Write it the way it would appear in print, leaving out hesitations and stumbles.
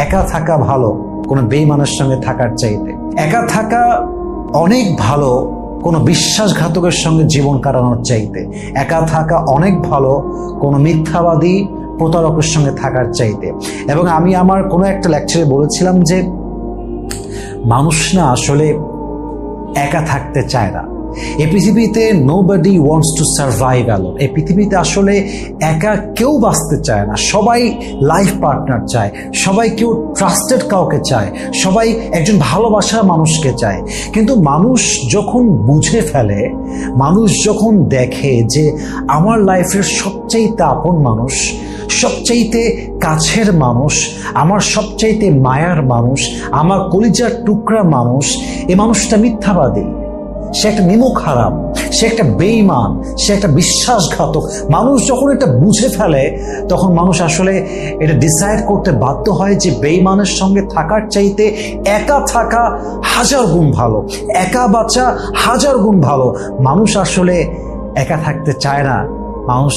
একা থাকা ভালো কোনো বেঈমানের সঙ্গে থাকার চাইতে। একা থাকা অনেক ভালো কোনো বিশ্বাসঘাতকের সঙ্গে জীবন কাটানোর চাইতে। একা থাকা অনেক ভালো কোনো মিথ্যাবাদী প্রতারকের সঙ্গে থাকার চাইতে। এবং আমি আমার কোনো একটা লেকচারে বলেছিলাম যে মানুষ না আসলে একা থাকতে চায় না। এই পৃথিবীতে nobody wants to survive alone. এই পৃথিবীতে আসলে একা কেউ বাঁচতে চায় না, সবাই লাইফ পার্টনার চায়, সবাই কেউ ট্রাস্টেড কাউকে চায়, সবাই একজন ভালোবাসার মানুষকে চায়। কিন্তু মানুষ যখন বুঝে ফেলে, মানুষ যখন দেখে যে আমার লাইফের সবচাইতে আপন মানুষ, সবচাইতে কাছের মানুষ, আমার সবচাইতে মায়ার মানুষ, আমার কলিজার টুকরা মানুষ, এই মানুষটা মিথ্যাবাদী, সে একটা নিমক হারাম, সে একটা বেঈমান, সে একটা বিশ্বাসঘাতক। মানুষ যখন এটা বুঝে ফেলে তখন মানুষ আসলে এটা ডিসাইড করতে বাধ্য হয় যে বেঈমানের সঙ্গে থাকার চাইতে একা থাকা হাজার গুণ ভালো, একা বাঁচা হাজার গুণ ভালো। মানুষ আসলে একা থাকতে চায় না, মানুষ